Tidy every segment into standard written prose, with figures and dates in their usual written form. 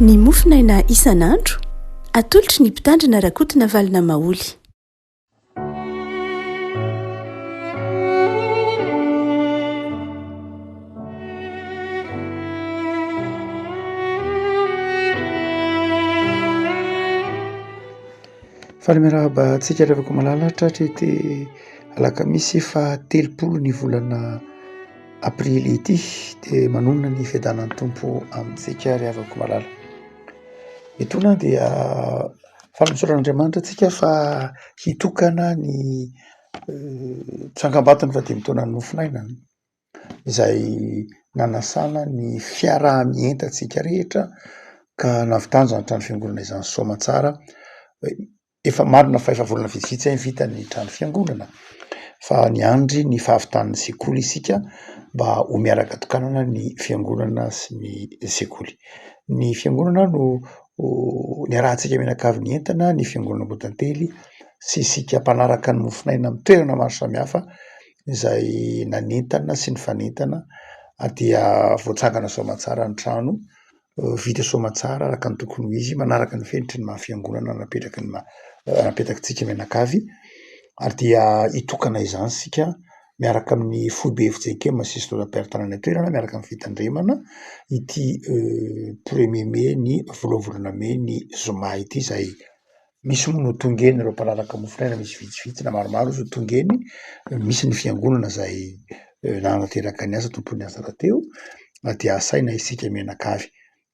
Ny mofinaina isan'andro atolotry ny mpitandrina rakotina valina maoly. Falemirahaba antsika revako malalatra hatrety alakamisy fa 30 ny volana aprily ity dia manonona ny fiadanan'ny tompo amintsika revako malala. Itona dia fanasoran'Andriamanitra antsika fa hitokana ny tsangambatany fa 5 taona ny nofinainany izay nanasana ny fiaraha-mientantsika rehetra ka navitanjana trano fiangonana izany Soamantsara. Efa marina fa efa volana vitsivitsy ny vitan'ny trano fiangonana fa niandry ny fahavitan'ny sekoly isika mba ho miaraka tokanana ny fiangonana sy ny sekoly. Ny fiangonana no niarahantsika mianakavy ny entana, ny fiangonana Ambotantely sy isika mpanaraka ny mofinaina amin'ny toerana maro samihafa izay nanentana sy ny fanentana dia voatsangana Soamantsara ny trano, vita Soamantsara araka ny tokony ho izy manaraka ny fenitry ny maha-fiangonana napetrakantsika mianakavy ary dia hitokana izany sika miaraka amin'ny foibe FJK Masisy Père-Tanàna toerana miaraka amin'ny fitandremana ity 1er mai ny voalohavolana mai ny zoma ity izay misy moa no tongeny ireo mpanaraka mofinaina misy vitsivitsy na maromaro izy tongeny, misy ny fiangonana izay nanateraka ny asa tompony asa rahateo dia asaina isika mianakavy.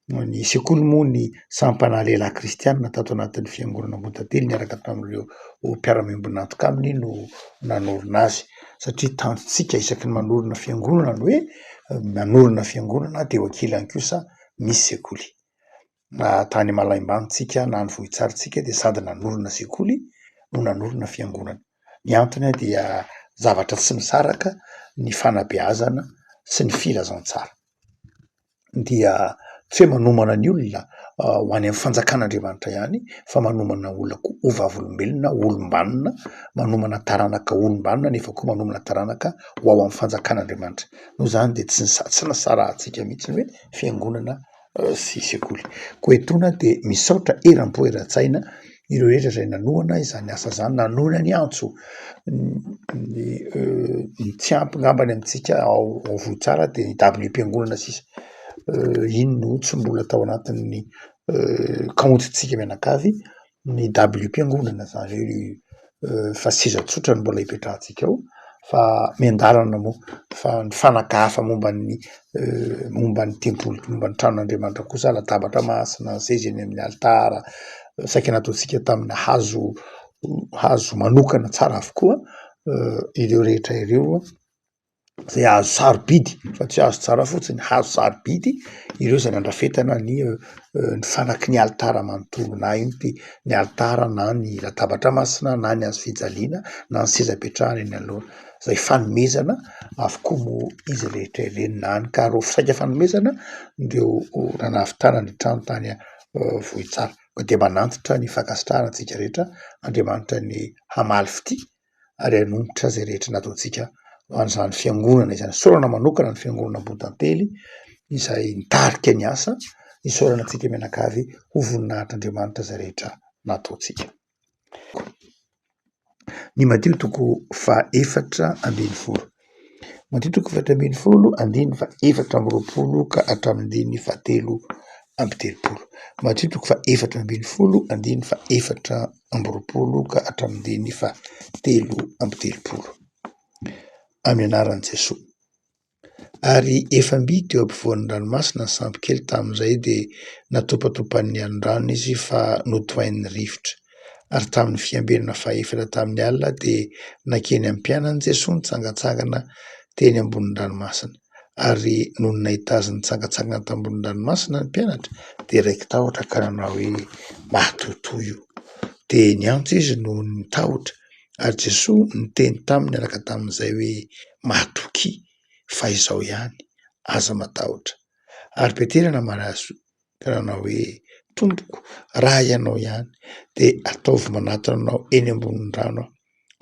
Ny sekoly moa ny sampana lehilahy kristianina tato anatin'ny fiangonana Ambotantely niaraka tamin'ireo mpiara-miombona antoka aminy no nanorina azy satria tanjontsika isaky ny manorina fiangonana ny hoe manorina fiangonana dia wakilany kosa misy sekoly. Tany Malaimbantsika na ny Vohitsarintsika dia sady nanorina sekoly no nanorina fiangonana. Ny antony dia zavatra tsy misaraka ny fanabeazana sy ny filazantsara. Dia tsy hoe manomana ny olona ho any amin'ny fanjakan'Andriamanitra ihany fa manomana olona koa ho vavolombelona, olombanona, manomana taranaka olombanona nefa koa manomana taranaka ho ao amin'ny fanjakan'Andriamanitra. Noho izany dia tsy nasarahantsika mihitsy hoe fiangonana sy sekoly. Koa etona dia misaotra eram-po eran-tsaina ireo rehetra izay nanohana izany asa izany, nanohana ny antso ny tsy ampy ngambany amintsika ao Vohitsara dia ny W-mpiangonana sisa. Iny no tsy mbola tao anatin'ny kaontintsika mianakavy ny W-mpiangonana izany fa seza tsotra ny mbola hipetrahantsika ao fa miandarana moa fa ny fanakahafa momban'ny tempoly, momban'ny tranon'Andriamanitra kosa latabatra masina, seza eny amin'ny altara saika nataontsika tamin'ny hazo manokana tsara avokoa ireo rehetra ireo izay hazo sarobidy fa tsy hazo tsara fotsiny, hazo sarobidy ireo izay nandrafetana ny fanaky ny altara manontolo na iny ty ny altara na ny latabatra masina na ny hazo fijaliana na ny seza petrahana eny aloha izay fanomezana avokoa moa izy rehetra ireny na ny karo saika fanomezana ndreo nanavitana ny trano tany Vohitsara. Dia manantitra ny fankasitrahana antsika rehetra Andriamanitra ny hamaly fity ary hanombotra izay rehetra nataontsika an'izany fiangonana izany. Saorana manokana ny fiangonana Ambotantely izay nitarika ny asa, isaorana antsika mianakavy ho voninahitr'Andriamanitra izay rehetra nataontsika. Ny Mateo 4:4, Mateo 4:4, andiny 4:20 ka hatramin'ny 7:30. Mateo 4:4, andiny 4:20 ka hatramin'ny 7:30. Amin'ny anaran'i Jesosy. Ary efamby teo ampovoan'ny ranomasina ny sambo kely tamin'izay dia natopatopan'ny anon-drano izy fa notohain'ny rivotra. Ary tamin'ny fiambenana fahaefatra tamin'ny alina dia nakeny amin'ny mpianany Jesosy nitsangatsangana teny ambonin'ny ranomasina. Ary noho ny nahita azy nitsangatsangana tambonin'ny ranomasina ny mpianatra dia raiki tahotra ka nanao hoe mahatotoy io. Dia ny antso izy no nitahotra ary Jesosy niteny taminy araka tamin'izay hoe mahatoky fa izao ihany aza matahotra. Ary Petera namaly azy ka nanao hoe tompoko, raha ianao ihany dia ataovy manatona anao eny ambonin'ny rano aho.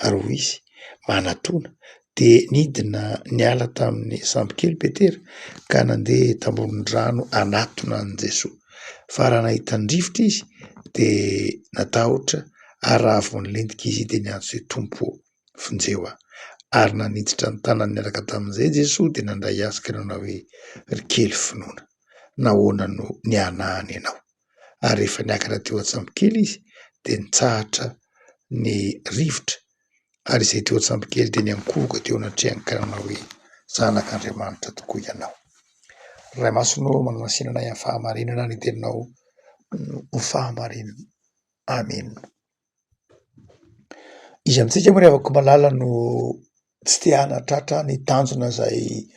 Ary hoy izy manatona dia nidina niala tamin'ny sambo kely Petera ka nandeha tambonin'ny rano anatona an' Jesosy. fa raha nahita ny rivotra izy de natahotra ary raha vao nilentika izy de niantso hoe tompo vonjeo aho ary naniditra ny tanany niaraka tamin'izay Jesosy de nandray azy ka nanao hoe ry kely finoana nahoana no nianahany ianao ary rehefa niakatra teo an-tsambokely izy de nitsahatra ny rivotra ary izay teo an-tsambokely de niankohoka teo anatrehany ka nanao hoe zanak'Andriamanitra tokoa ianao. Ray masonao manamasinana amin'ny fahamarinana ny teninao ho fahamarinana. Amen. Izy amintsika moa afaka malala no tsy te hanatratra ny tanjona izay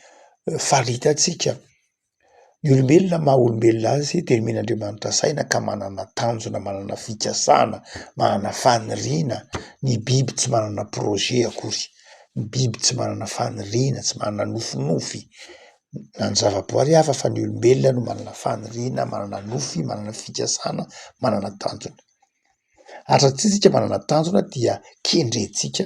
fahalitantsika. Ny olombelona maha olombelona azy de men'Andriamanitra saina ka manana tanjona, manana fikasana, manana faniriana. Ny biby tsy manana projet akory. Ny biby tsy manana faniriana, tsy manana nofinofy. Na ny zavaboary hafa fa ny olombelona no manana faniriana, manana nofy, manana fikasana, manana tanjona. Ary raha tsy isika manana tanjona dia kendrentsika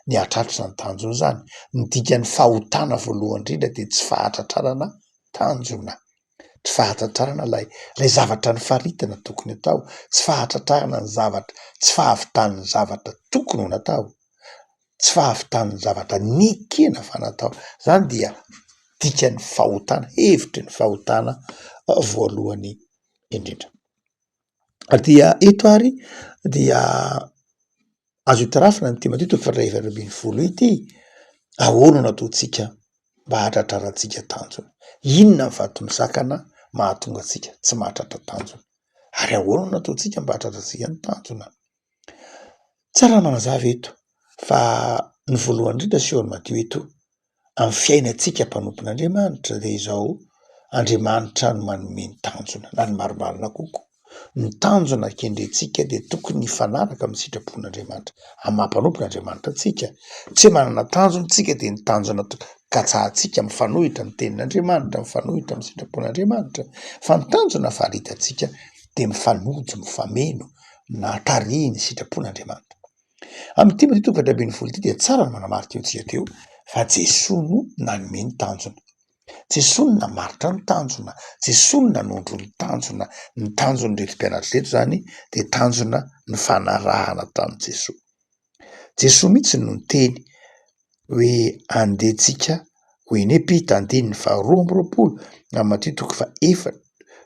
ny hahatratra ny tanjona zany. Ny dikan'ny fahotana voalohany indrindra de tsy fahatratrarana tanjona. Tsy fahatratrarana lay zavatra ny faritana tokony atao, tsy fahatratrarana ny zavatra, tsy fahavitan'ny zavatra tokony ho natao, tsy fahavitan'ny zavatra nikena fa natao. Zany dia dikan'ny fahotana, hevitry ny fahotana voalohany indrindra. Dia eto ary dia azo itarafina ny Timotheo 1:20 ity, ahoana no ataontsika mba hahatratrarantsika tanjona? Inona ny vato-misakana mahatonga antsika tsy mahatratra tanjona? Ary ahoana no ataontsika mba hahatratratsika ny tanjona? Tsara manazava eto fa ny voalohany indrindra seho ny Madio eto, amin'ny fiainantsika mpanompon'Andriamanitra de izao Andriamanitra no manome ny tanjona na ny marimarina koko. Ny tanjona kendrentsika de tokony hifanaraka amin'ny sitrapon'Andriamanitra amin'ny mampanompon'Andriamanitra antsika. Tsy manana tanjona tsika de ny tanjona katsahantsika mifanohitra ny tenin'Andriamanitra, mifanohitra amin'ny sitrapon'Andriamanitra. Fa ny tanjona fahalitantsika de mifanojo, mifameno na tarihy ny sitrapon'Andriamanitra. Amin'ny Timotheo 4:20 ity dia tsara ny manamarika eo tsika teo fa Jesosy no nanome ny tanjona. Jesosy no namaritra ny tanjona, Jesosy no nanondro ny tanjona. Ny tanjon'ireto mpianatra reto zany de tanjona ny fanarahana tamin'i Jesosy. Jesosy mihitsy no niteny hoe andehantsika ho eny Epita 2:20 amin'ny Matteo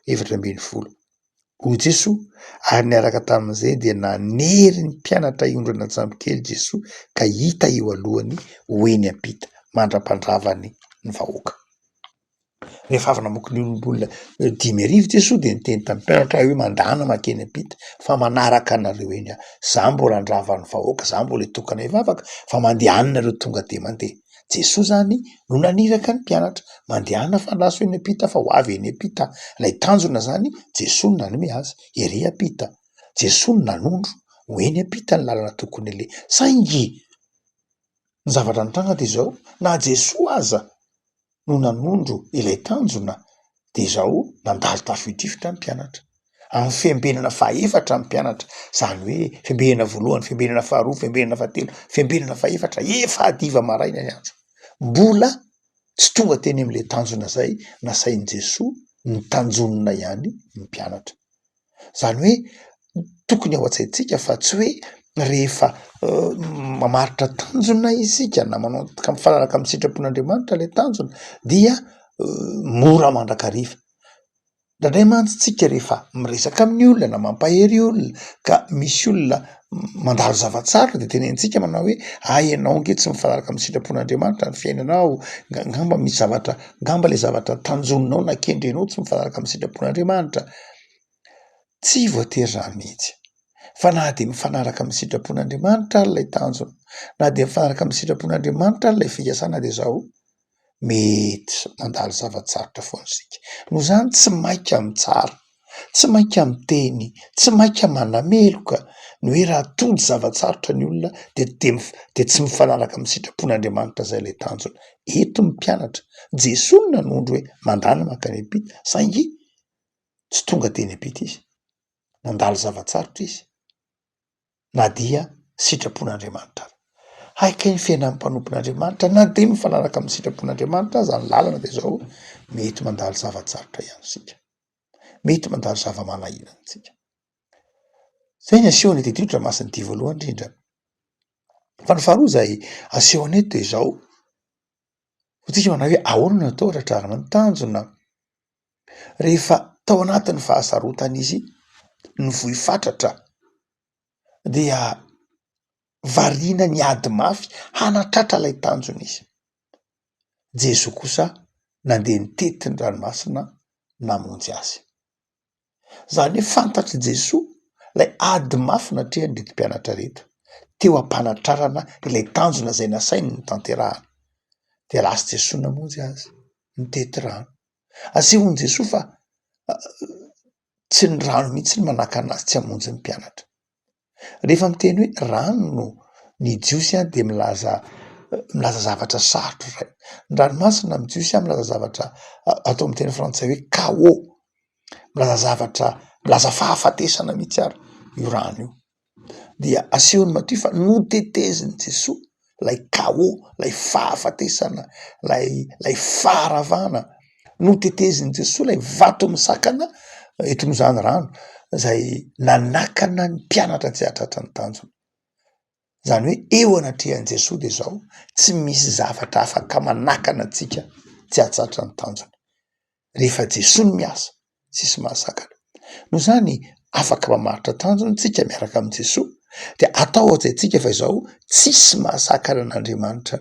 4:4. Hoy Jesosy ary niaraka tamin'izay dia nanery ny mpianatra hiondrana an-tsambokely Jesosy ka hita eo alohany ho eny ampita mandra-pandravany ny vahoaka. Rehefa avy namoaka ny olombolona 5,000 Jesosy de niteny tamin'ny mpianatra hoe mandana makeny ampita fa manaraka anareo eny aho. Za mbola andravan'ny vahoaka, za mbola hitokana hivavaka fa mandehanina ireo tonga de mandeha. Jesosy zany no naniraka ny mpianatra mandehana fa laso eny ampita fa ho avy eny ampita. Lay tanjona zany Jesosy no nanome azy, ery ampita. Jesosy no nanondro ho eny ampita ny lalana tokony aleha. Saingy ny zavatra nitranga de izao, na Jesosy aza no nanondro ilay tanjona de izao nandalo tafidrifotra ny mpianatra amin'ny fiambenana fahaefatra ny mpianatra. Zany hoe fiambenana voalohany, fiambenana faharoa, fiambenana fahatelo, fiambenana fahaefatra, efa hadiva maraina ny andro. Mbola tsy tonga teny amin'le tanjona zay nasain'i Jesosy ny tanjonina ihany ny mpianatra. Zany hoe tokony ao an-tsaintsika fa tsy hoe rehefa mamaritra tanjona isika na manao ka mifanaraka amin'ny sitrapon'Andriamanitra le tanjona dia mora mandrakariva. Ndraindray mantsy tsika rehefa miresaka amin'ny olona na mampahery olona ka misy olona mandalo zavatsara de tenenitsika manao hoe ianao nge tsy mifanaraka amin'ny sitrapon'Andriamanitra ny fiainanao, ngamba misy zavatra, ngamba le zavatra tanjoninao na kendrenao tsy mifanaraka amin'ny sitrapon'Andriamanitra. Tsy voatery zany mihitsy. Fa na de mifanaraka amin'ny sitrapon'Andriamanitra ary lay tanjona, na de mifanaraka amin'ny sitrapon'Andriamanitra ary lay fikasana de zao mety mandalo zavatsarotra foana isika. No zany tsy mainka mitsara, tsy mainka miteny, tsy mainka manameloka ny hoe raha tody zavatsarotra ny olona de tsy mifanaraka amin'ny sitrapon'Andriamanitra zay lay tanjona. Eto ny mpianatra, Jesosy nanondro hoe mandana makany ampita, saingy tsy tonga teny ampita izy. Nandalo zavatsarotra izy. Na dia sitrapon'Andriamanitra. Haika ny fiainan'ny mpanompon'Andriamanitra na de mifanaraka amin'ny sitrapon'Andriamanitra zany lalana de zao mety mandalo zavatsarotra ihany isika. mety mandalo zava-manahirana antsika. Zay ny aseho ny tedidra masiny ty voalohany indrindra. Fa ny faharoa zay aseho aneto de zao, tsika manao hoe ahoana natao ratrarina ny tanjona. Rehefa tao anatin'ny fahasarotana izy ny vohy fatratra dia variana ny ady mafy hanatratra lay tanjona izy. Jesoa kosa nandeha nitety ny ranomasina namonjy azy. Zany hoe fantatry Jesoa lay ady mafy natrehany reto mpianatra reto teo ampanatrarana ilay tanjona zay nasainy ny tanterahana. De lasa Jesoa namonjy azy, nitety rano. Asehony Jesoa fa tsy ny rano mihitsy ny manaka anazy tsy hamonjy ny mpianatra. Rehefa miteny hoe rano no ny jiosy de milaza zavatra sarotro ray. Ny ranomasina ny jiosy milaza zavatra atao amin'ny teny frantsay hoe chaos. Milaza fahafatesana mihitsy ary io rano io. Dia asehony matoy fa noteteziny Jesoa lay chaos, lay fahafatesana, lay faharavana, noteteziny Jesoa lay vato misakana eto no zany rano zay nanakana ny mpianatra tsy hahatratra ny tanjona. Zany hoe eo anatrehan'i Jesoa de zao tsy misy zavatra afaka manakana antsika tsy hahatratra ny tanjona. Rehefa Jesoa no miasa, tsisy mahasakana. Noho zany afaka mamaritra tanjona tsika miaraka amin'ny Jesoa. De atao ajaitsika fa izao tsisy mahasakana an'Andriamanitra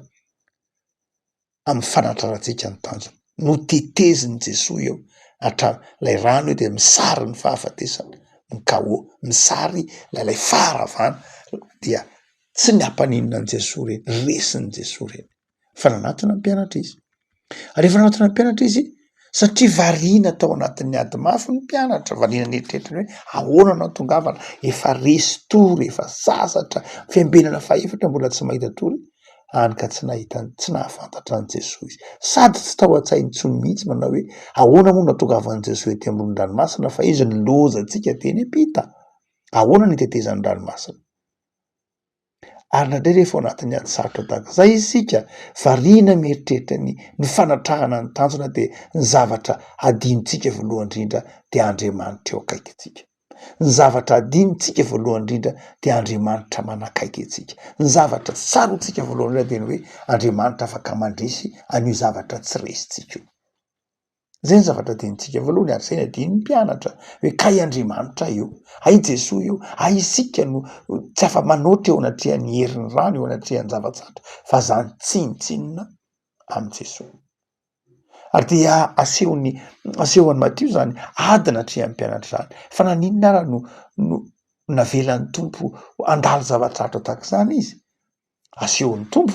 amin'ny fanatrarantsika ny tanjona. Noteteziny Jesoa eo lay rano io de misary ny fahafatesana, ny chaos, misary lay faharavana dia tsy ny ampaninina an' Jesoa reny, resiny Jesoa reny. Fa nanatona ny mpianatra izy. Rehefa nanatona ny mpianatra izy, satria variana tao anatin'ny ady mafy ny mpianatra, variana nieritreritiny hoe ahoana natongavana, efa resy tory, efa sasatra, fiambenana faefatra mbola tsy mahita tory, hany ka tsy nahafantatra an' Jesoa izy. Sady tsy tao an-tsainy intsony mihitsy manao hoe ahoana moa natongavan'i Jesoa ety ambony ranomasina fa izy ny loza antsika teny ampita. Ahoana nitetezan'ny ranomasina. Ary nandray rehefa ao anatin'ny ady sarotra tahaka zay isika, variana mieritreritra ny fanatrahana ny tanjona de ny zavatra adinontsika voalohany indrindra de Andriamanitra eo akaikintsika. Ny zavatra adinontsika voalohany indrindra de Andriamanitra manakaiky antsika. Ny zavatra tsarotsika voalohany indrindra de ny hoe Andriamanitra afaka mandresy an'io zavatra tsy resitsika io. Zay ny zavatra adinontsika voalohany ary zay ny adin'ny mpianatra hoe kay Andriamanitra io, ay Jesoa io, ay isika no tsy afa manoatra eo anatrehan'ny herin'ny rano, eo anatrehan'ny zava-tsarotra, fa zany tsinitsinina amin'ny Jesoa. Ary dia asehony Matio zany ady natrehan'ny mpianatra zany. Fa naninona ara no navelan'ny tompo andalo zava-tsarotra tahaka zany izy? Asehon'ny tompo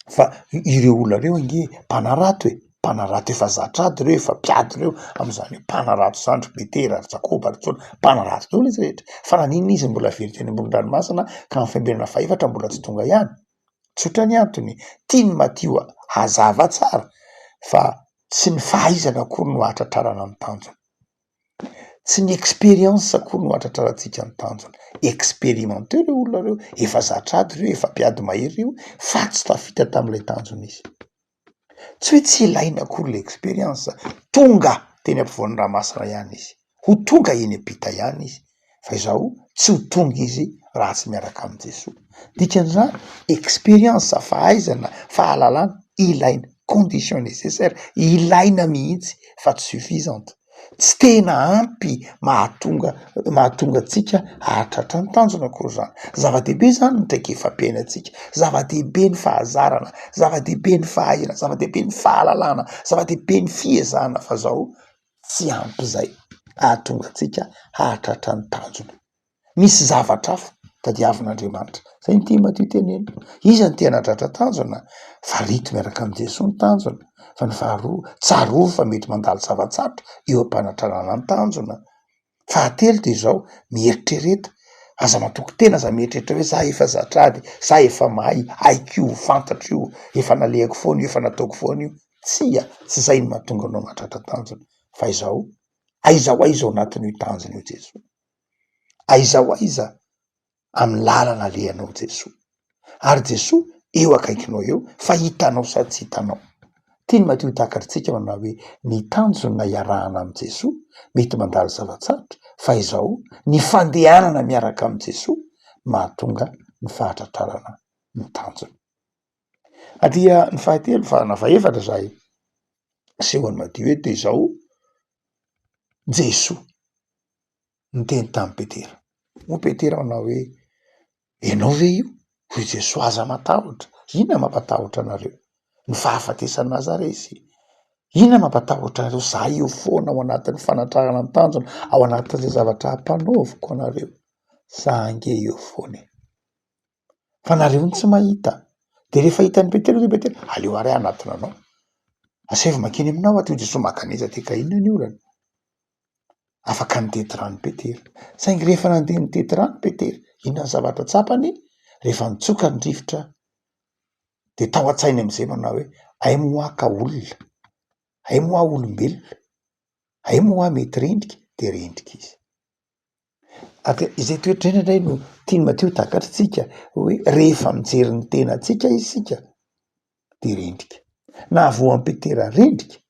fa ireo olona reo ange mpanarato mpanarato efa zatrady reo, efa mpiady reo am'izany hoe mpanarato Zandry, Petera, Jakoba, ary Jona, mpanarato reo izy rehetra. Fa naninona izy mbola very teny ambony ranomasina ka ny fiambenana faefatra mbola tsy tonga ihany? Tsotra ny antony, tiany Matio hazava tsara fa tsy ny fahaizana akory no ahatratrarana ny tanjona. Tsy ny expérience akory no ahatratrarantsika ny tanjona. Expérimenté reo olona reo, efa zatrady reo, efa mpiady mahery reo, fa tsy tafita tam'ilay tanjona izy. Tsy hoe tsy ilaina akory le expérience, tonga teny ampovoan'ny ranomasina ihany izy, ho tonga eny ampita ihany izy, fa izao tsy ho tonga izy raha tsy miaraka amin'ny Jesoa. Dikan'izany expérience, fahaizana, fahalalana ilaina, condition nécessaire, ilaina mihitsy fa tsy suffisante. Tsy tena ampy mahatonga antsika hahatratra ny tanjona akory zany. Zava-dehibe zany ny traikefa-piainantsika, zava-dehibe ny fahazarana, zava-dehibe ny fahaizana, zava-dehibe ny fahalalana, zava-dehibe ny fiezana, fa zao tsy ampy zay hahatonga antsika hahatratra ny tanjona. Misy zavatra hafa tadiavin'Andriamanitra. Zay ny tia Matio teneny. Iza ny tena hahatratra tanjona? Fa rito miaraka amin'ny Jesoa ny tanjona. Fa ny faharoa, tsaroa fa mety mandalo zava-tsarotra eo am-panatranana ny tanjona. Fahatelo de zao mieritrereta, aza matoky tena aza mieritreritra hoe za efa zatrady, za efa mahay, haiko io, fantatro io, efa nalehako foana io, efa nataoko foana io. Tsy zay ny mahatonga anao mahatratra tanjona. Fa izao, aiza ho aiza ao anatin'io tanjona io Jesoa. Aiza ho aiza amin'ny lalana alehanao Jesoa. Ary Jesoa eo akaikinao eo, fa hitanao sady tsy hitanao. Tiany Matteo takatritsika manao hoe ny tanjona iarahana amin'ny Jesosy mety mandalo zava-tsarotra fa izao ny fandehanana miaraka amin'ny Jesosy mahatonga ny fahatratrarana ny tanjona. Adia ny fahatelo farana fahaefatra zahay sehoan'ny Matteo hoe de izao Jesosy niteny tamin'ny Petera. Moa Petera manao hoe ianao ve io? Hoy Jesosy aza matahotra. Inona mampatahotra anareo? Ny fahafatesan'i Nazaretsy. Inona mampatahotra anareo? Za io foana ao anatin'ny fanatrarana ny tanjona, ao anatin'izay zavatra hampanaoviko anareo. Za ange eo foana. Fa nareo tsy mahita. De rehefa hitan'ny Petera hoe Petera, aleo ary anatiny anao. Asevy makeny aminao aty Jesosy makaneza ty ka inona ny olana? Afaka nitety rano Petera. Saingy rehefa nandeha nitety rano Petera, inona ny zavatra tsapany? Rehefa nitsoka ny rivotra de tao an-tsainy am'izay manao hoe ay moaka olona, ay moa olombelona, ay moa mety rendrika, de rendrika izy. Izay toetr'indray indray no tiany Matteo takatritsika hoe rehefa mijery ny tenantsika isika de rendrika. Na voan'ny Petera rendrika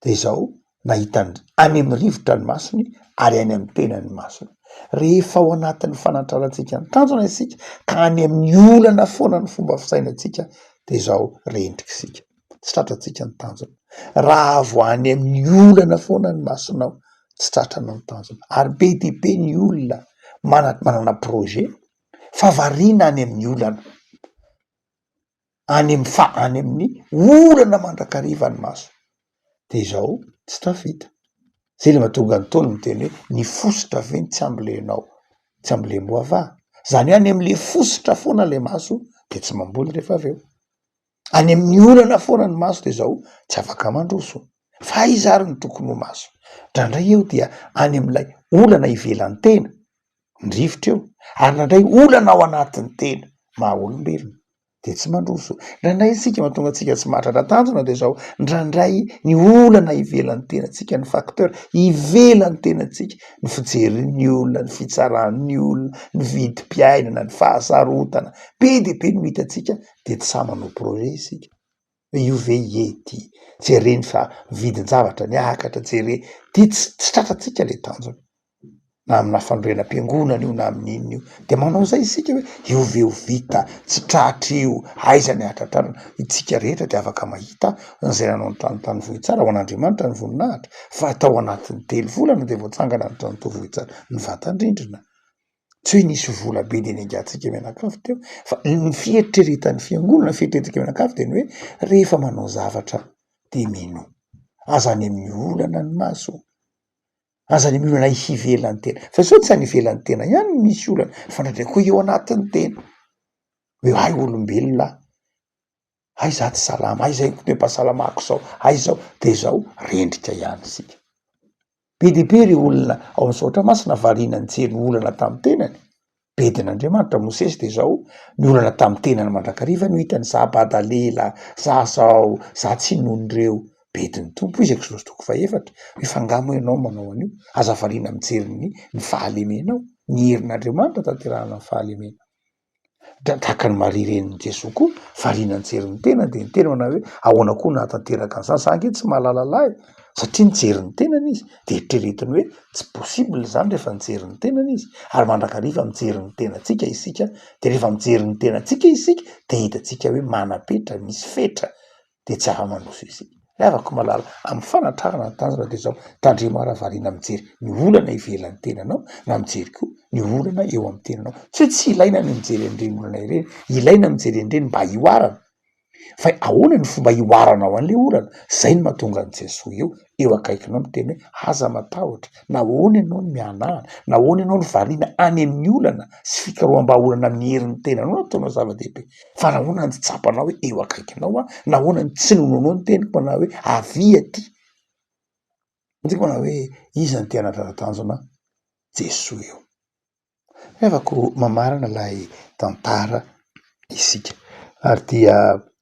de izao nahitany any amin'ny rivotra ny masony ary any amin'ny tenany masony. Rehefa ao anatin'ny fanatrarantsika ny tanjona isika ka any amin'ny olana foana ny fomba fisainantsika de izao rendrika isika. Tsy tratratsika ny tanjona. Raha vo any amin'ny olana foana ny masonao tsy tratranao ny tanjona. Ary be dia be ny olona manana projet fa variana any amin'ny olana. Any amin'ny olana mandrakariva ny maso. De izao tsy tafita. Zay le mahatonga ny Taoly miteny hoe ny fositra ve tsy ambolenao, tsy ambolemo avà. Zany hoe any amin'le fositra foana le maso de tsy mamboly rehefa avy eo. Any amin'ny olana foana ny maso de izao tsy afaka mandroso. Fa iza ary ny tokony ho maso? Ndraindray eo dia any amin'ilay olana ivelan'ny tena, ny rivotra eo, ary ndraindray olana ao anatin'ny tena, maha olombelona. De tsy mandroso. Ndraindray isika mahatonga antsika tsy mahatratra tanjona de izao ndraindray ny olana ivelan'ny tenantsika, ny facteur ivelan'ny tenantsika, ny fijerin'ny olona, ny fitsaran'ny olona, ny vidim-piainana, ny fahasarotana, be dia be no hitantsika de tsy sa manao projet isika. Io ve ety, jereny fa vidin-javatra niakatra, jere ty tsy tratratsika le tanjona. Na amina fanorenam-piangonana io na amin'inona io de manao zay isika hoe io ve ho vita, tsy tratra io, aiza ny atratrarana. Itsika rehetra de afaka mahita an'izay nanao ny tranontany vohitsara ho an'Andriamanitra ny voninahitra, fa tao anatin'ny 3 volana de voatsangana ny tranontany vohitsara ny vatandrindrina. Tsy hoe nisy vola be de niangatsika mianakavy teo, fa ny fieritreretan'ny fiangonana, fieritreretantsika mianakavy de ny hoe rehefa manao zavatra de mino. Aza any amin'ny olana ny maso. Aza any amin'ny olana hivelan'ny tena. Fa sao tsy any ivelan'ny tena ihany misy olana, fa ndraindray koa eo anatin'ny tena. Hoe ay olombelona, ay za tsy salama, ay zay kotem-pahasalamako zao, ay zao de zao rendrika ihany sika. Be dia be ireo olona ao amin'ny saotra masina variana nijery ny olana tamin'ny tenany. Bedin'Andriamanitra Mosesy de zao ny olana tamin'ny tenany mandrakariva no hitany za badalela, za zao, za tsy nonon'ireo. Bedin'ny tompo izy Exodosy 4:4 efa angamo ianao manao an'io, aza variana mijery ny fahalemenao, ny herin'Andriamanitra tanterahana ny fahalemena. Tahaka ny Maria renin'i Jesosy koa variana nijery ny tena de ny tena manao hoe ahoana koa nahatanteraka an'izany, za ange tsy mahalalala satria nijery ny tenany izy de eritreretiny hoe tsy possible zany rehefa nijery ny tenany izy, ary mandrakariva mijery ny tenantsika isika, de rehefa mijery ny tenantsika isika de hitantsika hoe manapetra, misy fetra, de tsy afa-mandroso isika. Afaka malala amin'ny fanatrarana ny tanjona de zao tandremo ara variana mijery ny olana ivelan'ny tenanao na mijery koa ny olana eo amin'ny tenanao. Tsy ilaina ny mijery an'ireny olana ireny, ilaina mijery an'ireny mba hioarana. Fa ahoana ny fomba hioarana ao an'le olana? Zay ny mahatonga an' Jesosy eo akaikinao miteny hoe aza matahotra, nahoana ianao ny mianahana, nahoana ianao ny variana any amin'ny olana sy fikaroham-bahaolana amin'ny herin'ny tenanao no ataonao zava-dehibe. Fa nahoana ny tsapanao hoe eo akaikinao, nahoana ny tsy nononao ny teniko manao hoe avia ty. Tsika manao hoe iza ny te hanatrara-tanjona? Jesosy eo. Afaka mamarana ilay tantara isika ary dia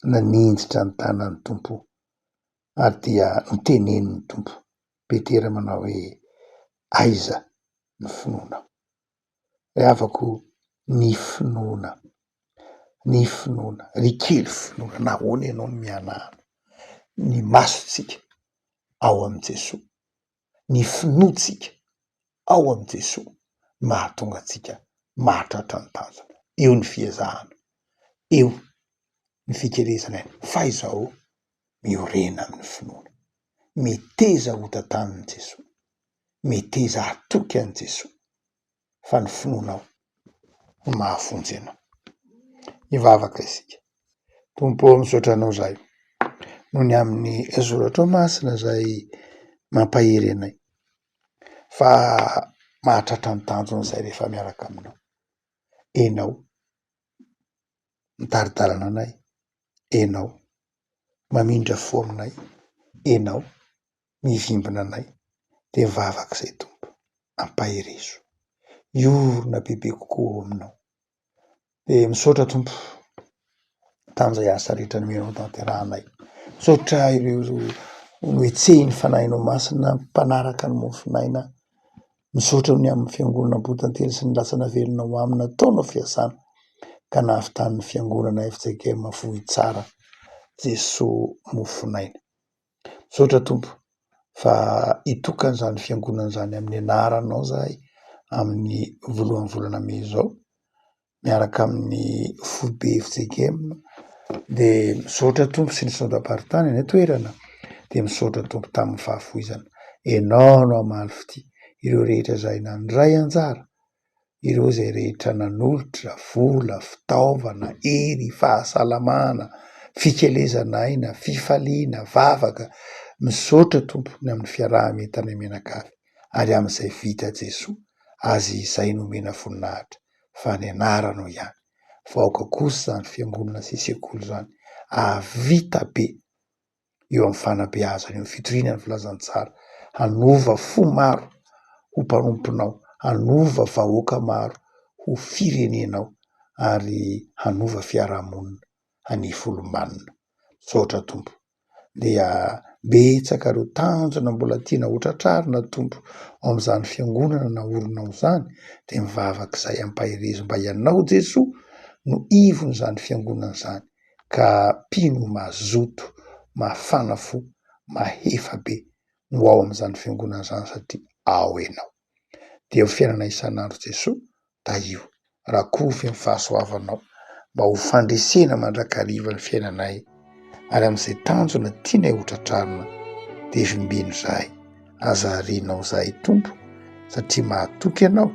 naninjitra ny tanan'ny tompo ary dia notenenin'ny tompo. Petera manao hoe aiza ny finoana. Afaka ny finoana, ry kely finoana, nahoana ianao ny mianahana, ny masotsika ao am Jesosy, ny finoatsika ao am Jesosy, mahatonga atsika mahatratra ny tanjona. Eo ny fiezahana, eo ny fikerezana fa izao miorena amin'ny finoana, miteza hotantanin'i Jesosy, miteza atoky an' Jesosy, fa ny finoanao no mahafonjy anao. Ivavaka isika. Tompo misaotra anao zay, noho ny amin'ny soratra masina zay mampahery anay, fa mahatratra ny tanjona zay rehefa miaraka aminao. Enao mitaridalana anay, enao mamindra fo aminay, enao mivimbina anay, de mivavaka zay Tompo, ampaherezo, iorona bebe kokoa aminao. De misaotra Tompo tam'izay asa rehetra nomenao tanterahanay. Misaotra ireo noetsehiny fanahinao masina mpanaraka ny mofinaina. Misaotra ny amin'ny fiangonana Ambotantely sy ny lasana velonao amina taonao fiasana, ka nahavitan'ny fiangonana FJKM vohy tsara Jesosy mofinaina. Misaotra Tompo fa itokany zany fiangonana zany amin'ny anaranao zahay amin'ny voalohan'ny volana May zao, miaraka amin'ny foibe FJKM. De misaotra Tompo sy ny sondamparitany any toerana, de misaotra Tompo tamin'ny fahafoizana. Enao no amaly fity ireo rehetra zay nandray anjara, ireo zay rehetra nanolotra vola, fitaovana, hery, fahasalamana, fikelezana aina, fifaliana, vavaka. Misaotra Tompo ny amin'ny fiaraha-mientanay menakavy, ary amin'izay vita Jesosy, azy izay nomena voninahitra, fa ny anaranao ihany. Vaoaka kosa zany fiangonana sy sekoly zany, avita be eo amin'ny fanabeazana, eo amin'ny fitoriana ny filazantsara, hanova fo maro ho mpanomponao, hanova vahoaka maro ho firenenao, ary hanova fiarahamonina hanify-olombanona. Misaotra Tompo, dia betsaka reo tanjona mbola tiana hotratrarina Tompo ao amin'izany fiangonana naorinao zany, de mivavaka izay ampaherezo mba ianao Jesosy no ivon'izany fiangonana zany, ka mpino mazoto, mafana fo, mahefa be no ao amin'izany fiangonana zany satria ao enao. De ho fiainana isan'andro Jesosy, da io rakofy amin'ny fahasoavanao, mba ho fandresena mandrakariva ny fiainanay, ary amin'izay tanjona tianay hotratrarina, de vimbino zahay, azarinao zahay Tompo, satria mahatoky anao,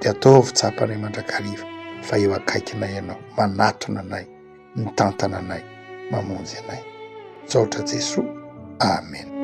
de ataovy tsapanay mandrakariva, fa eo akaikinay ianao, manatona anay, mitantana anay, mamonjy anay. Misaotra Jesosy. Amen.